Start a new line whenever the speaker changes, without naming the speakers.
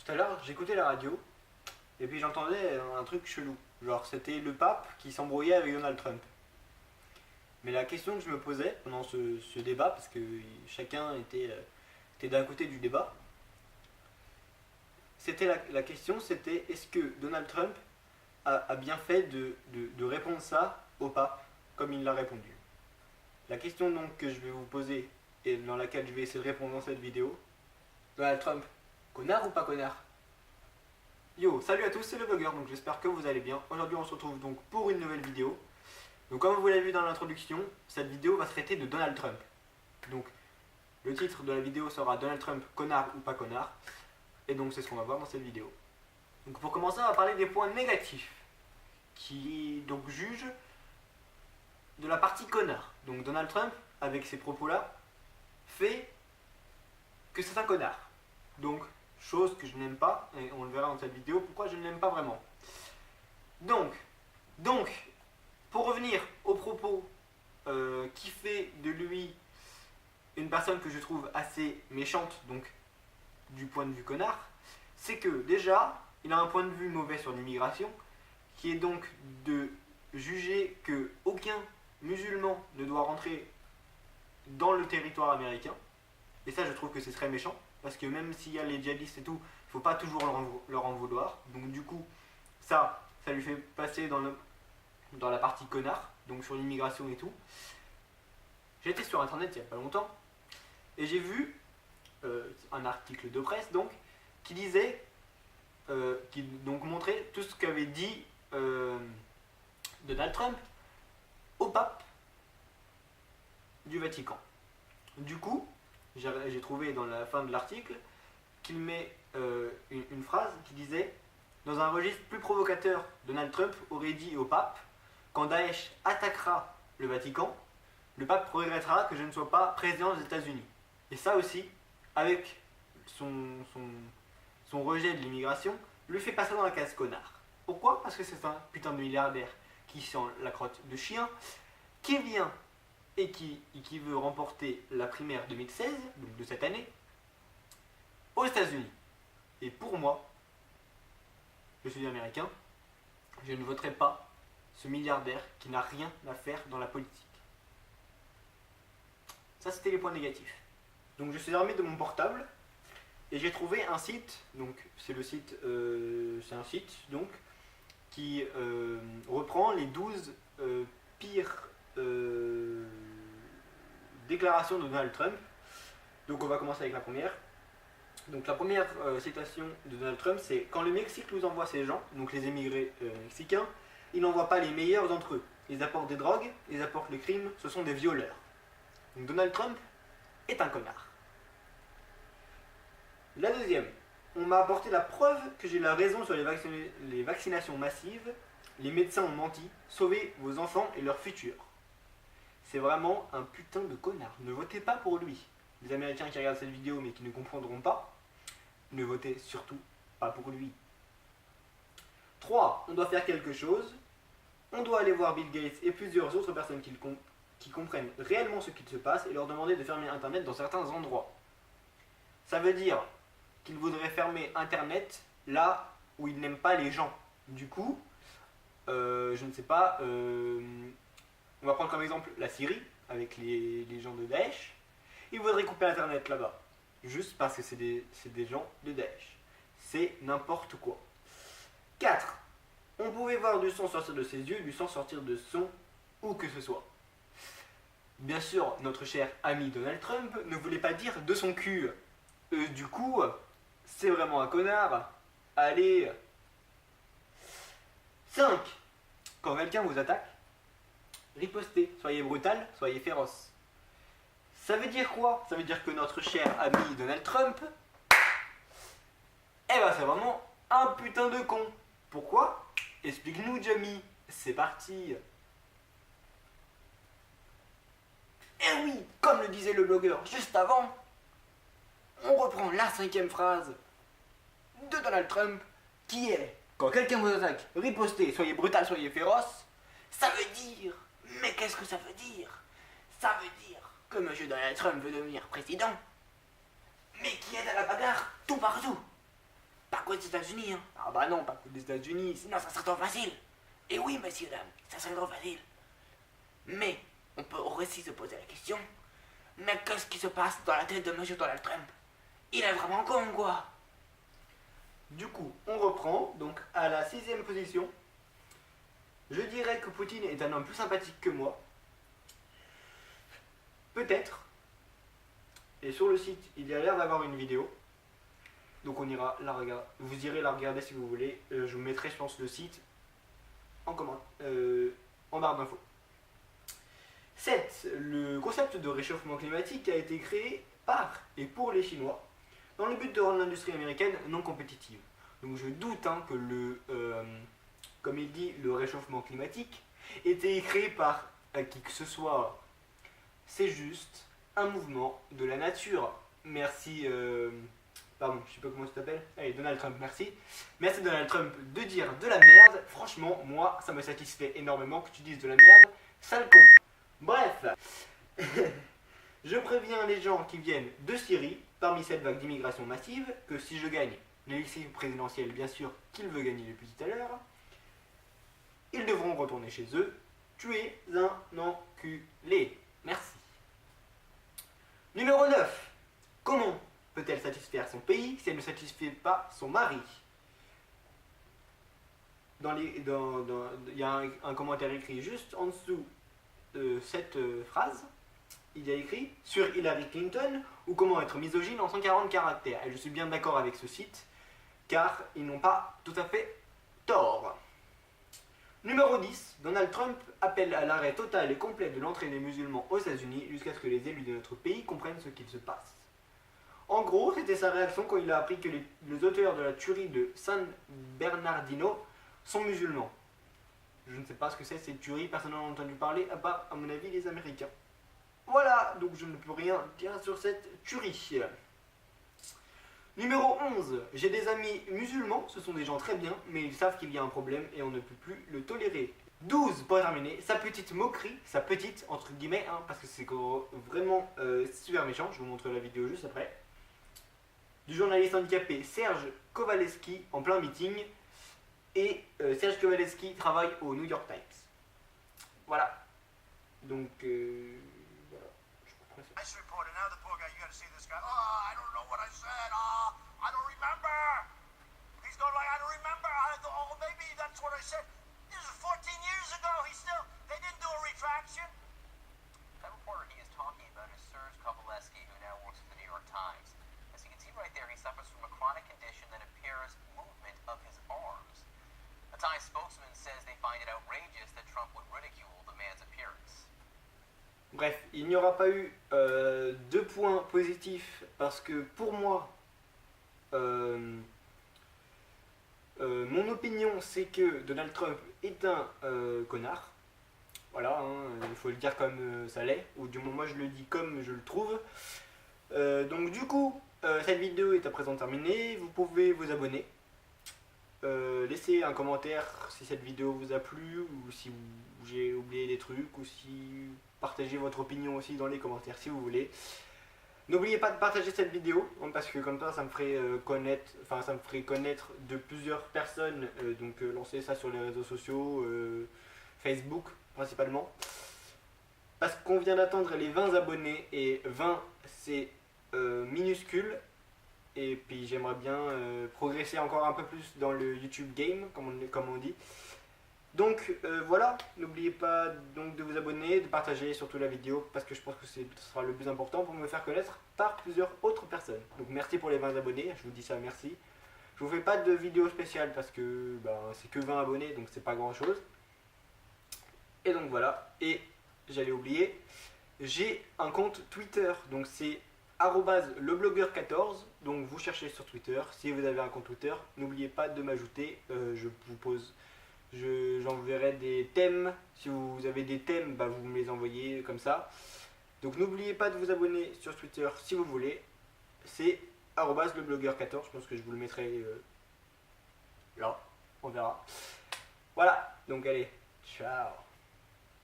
tout à l'heure, j'écoutais la radio et puis j'entendais un truc chelou. Genre, c'était le pape qui s'embrouillait avec Donald Trump. Mais la question que je me posais pendant ce débat, parce que chacun était d'un côté du débat, c'était la question, c'était est-ce que Donald Trump a bien fait de répondre ça au pape comme il l'a répondu. La question donc que je vais vous poser et dans laquelle je vais essayer de répondre dans cette vidéo, Donald Trump, connard ou pas connard? Yo, salut à tous, c'est le blogueur, donc j'espère que vous allez bien. Aujourd'hui on se retrouve donc pour une nouvelle vidéo. Donc comme vous l'avez vu dans l'introduction, cette vidéo va traiter de Donald Trump. Donc le titre de la vidéo sera Donald Trump, connard ou pas connard. Et donc c'est ce qu'on va voir dans cette vidéo. Donc pour commencer, on va parler des points négatifs qui donc jugent de la partie connard. Donc Donald Trump, avec ces propos-là, fait que c'est un connard. Donc, chose que je n'aime pas, et on le verra dans cette vidéo, pourquoi je ne l'aime pas vraiment. Donc, pour revenir aux propos qui fait de lui une personne que je trouve assez méchante, donc du point de vue connard, c'est que déjà, il a un point de vue mauvais sur l'immigration, qui est donc de juger que aucun musulman ne doit rentrer dans le territoire américain. Et ça, je trouve que c'est très méchant, parce que même s'il y a les djihadistes et tout, il ne faut pas toujours leur en vouloir. Donc du coup, ça lui fait passer dans la partie connard, donc sur l'immigration et tout. J'étais sur internet il n'y a pas longtemps, et j'ai vu un article de presse donc, qui disait, qui donc montrait tout ce qu'avait dit Donald Trump au pape du Vatican. Du coup, j'ai trouvé dans la fin de l'article qu'il met une phrase qui disait « Dans un registre plus provocateur, Donald Trump aurait dit au pape « Quand Daesh attaquera le Vatican, le pape regrettera que je ne sois pas président des États-Unis. » Et ça aussi, avec son rejet de l'immigration, lui fait passer dans la case connard. Pourquoi? Parce que c'est un putain de milliardaire qui sent la crotte de chien, qui vient et qui veut remporter la primaire 2016, donc de cette année, aux États-Unis. Et pour moi, je suis américain, je ne voterai pas ce milliardaire qui n'a rien à faire dans la politique. Ça, c'était les points négatifs. Donc je suis armé de mon portable et j'ai trouvé un site, donc c'est un site donc qui reprend les 12 pires déclaration de Donald Trump. Donc on va commencer avec la première. Donc la première citation de Donald Trump, c'est « Quand le Mexique nous envoie ces gens, donc les émigrés mexicains, ils n'envoient pas les meilleurs d'entre eux. Ils apportent des drogues, ils apportent le crime, ce sont des violeurs. » Donc Donald Trump est un connard. La deuxième, on m'a apporté la preuve que j'ai la raison sur les vaccinations massives. Les médecins ont menti, sauvez vos enfants et leur futur. C'est vraiment un putain de connard. Ne votez pas pour lui. Les Américains qui regardent cette vidéo mais qui ne comprendront pas, ne votez surtout pas pour lui. 3. On doit faire quelque chose. On doit aller voir Bill Gates et plusieurs autres personnes qui comprennent réellement ce qu'il se passe et leur demander de fermer Internet dans certains endroits. Ça veut dire qu'il voudrait fermer Internet là où il n'aime pas les gens. Du coup, je ne sais pas, on va prendre comme exemple la Syrie, avec les gens de Daesh. Ils voudraient couper Internet là-bas, juste parce que c'est des gens de Daesh. C'est n'importe quoi. 4. On pouvait voir du sang sortir de ses yeux, du sang sortir de son, où que ce soit. Bien sûr, notre cher ami Donald Trump ne voulait pas dire de son cul. Du coup, c'est vraiment un connard. Allez. 5. Quand quelqu'un vous attaque, ripostez, soyez brutal, soyez féroce. Ça veut dire quoi? Ça veut dire que notre cher ami Donald Trump, eh ben c'est vraiment un putain de con. Pourquoi? Explique-nous, Jamie. C'est parti. Eh oui, comme le disait le blogueur juste avant, on reprend la 5e phrase de Donald Trump qui est: quand quelqu'un vous attaque, ripostez, soyez brutal, soyez féroce. Ça veut dire, mais qu'est-ce que ça veut dire? Ça veut dire que M. Donald Trump veut devenir président, mais qui aide à la bagarre tout partout. Par
à cause des États-Unis, hein.
Ah bah non, pas que des États-Unis.
Sinon, ça serait trop facile. Et oui, messieurs, dames, ça serait trop facile. Mais, on peut aussi se poser la question, mais qu'est-ce qui se passe dans la tête de monsieur Donald Trump? Il est vraiment con, quoi.
Du coup, on reprend. Donc, à la 6e position, je dirais que Poutine est un homme plus sympathique que moi. Peut-être. Et sur le site, il y a l'air d'avoir une vidéo. Donc on ira la regarder. Vous irez la regarder si vous voulez. Je vous mettrai, je pense, le site en en barre d'infos. 7. Le concept de réchauffement climatique a été créé par et pour les Chinois dans le but de rendre l'industrie américaine non compétitive. Donc je doute que comme il dit, le réchauffement climatique était créé par qui que ce soit. C'est juste un mouvement de la nature. Merci, pardon, je sais pas comment tu t'appelles. Allez, Donald Trump, merci. Merci Donald Trump de dire de la merde. Franchement, moi, ça me satisfait énormément que tu dises de la merde. Sale con. Bref, je préviens les gens qui viennent de Syrie, parmi cette vague d'immigration massive, que si je gagne l'élection présidentielle, bien sûr qu'il veut gagner depuis tout à l'heure, ils devront retourner chez eux. Tu es un enculé. Merci. Numéro 9. Comment peut-elle satisfaire son pays si elle ne satisfait pas son mari? Il y a un commentaire écrit juste en dessous de cette phrase. Il y a écrit sur Hillary Clinton ou comment être misogyne en 140 caractères. Et je suis bien d'accord avec ce site car ils n'ont pas tout à fait tort. Numéro 10. Donald Trump appelle à l'arrêt total et complet de l'entrée des musulmans aux États-Unis jusqu'à ce que les élus de notre pays comprennent ce qu'il se passe. En gros, c'était sa réaction quand il a appris que les auteurs de la tuerie de San Bernardino sont musulmans. Je ne sais pas ce que c'est cette tuerie, personne n'en a entendu parler, à part, à mon avis, les Américains. Voilà, donc je ne peux rien dire sur cette tuerie. Numéro 11. J'ai des amis musulmans, ce sont des gens très bien, mais ils savent qu'il y a un problème et on ne peut plus le tolérer. 12. Pour terminer, sa petite moquerie, sa petite, entre guillemets, parce que c'est vraiment super méchant, je vous montre la vidéo juste après, du journaliste handicapé Serge Kowalewski en plein meeting. Et Serge Kowalewski travaille au New York Times. Voilà. Donc, voilà. Je comprends ça.
Nice reporter. Now the poor guy, you gotta see this guy. Oh, I don't know what I said. Oh, I don't remember. He's going like, I don't remember. Oh, maybe that's what I said. This is 14 years ago. They didn't do a retraction.
That reporter he is talking about is Serge Kowalewski, who now works for the New York Times. As you can see right there, he suffers from a chronic condition that impairs movement of his arms. A Times spokesman says they find it outrageous that Trump would ridicule the man's appearance.
Bref, il n'y aura pas eu 2 points positifs parce que pour moi, mon opinion c'est que Donald Trump est un connard. Voilà, il faut le dire comme ça l'est, ou du moins moi je le dis comme je le trouve. Donc du coup, cette vidéo est à présent terminée, vous pouvez vous abonner. Laissez un commentaire si cette vidéo vous a plu ou si j'ai oublié des trucs ou si partagez votre opinion aussi dans les commentaires si vous voulez. N'oubliez pas de partager cette vidéo parce que comme ça me ferait connaître de plusieurs personnes. Donc lancez ça sur les réseaux sociaux, Facebook principalement. Parce qu'on vient d'atteindre les 20 abonnés et 20 c'est minuscule. Et puis j'aimerais bien progresser encore un peu plus dans le YouTube game, comme on dit. Donc voilà, n'oubliez pas donc de vous abonner, de partager surtout la vidéo, parce que je pense que ce sera le plus important pour me faire connaître par plusieurs autres personnes. Donc merci pour les 20 abonnés, je vous dis ça, merci. Je vous fais pas de vidéo spéciale parce que c'est que 20 abonnés, donc c'est pas grand chose. Et donc voilà, et j'allais oublier, j'ai un compte Twitter, donc c'est @leblogueur14, donc vous cherchez sur Twitter. Si vous avez un compte Twitter, n'oubliez pas de m'ajouter. J'enverrai des thèmes. Si vous avez des thèmes, vous me les envoyez comme ça. Donc n'oubliez pas de vous abonner sur Twitter si vous voulez. C'est @leblogueur14. Je pense que je vous le mettrai là. On verra. Voilà. Donc allez, ciao.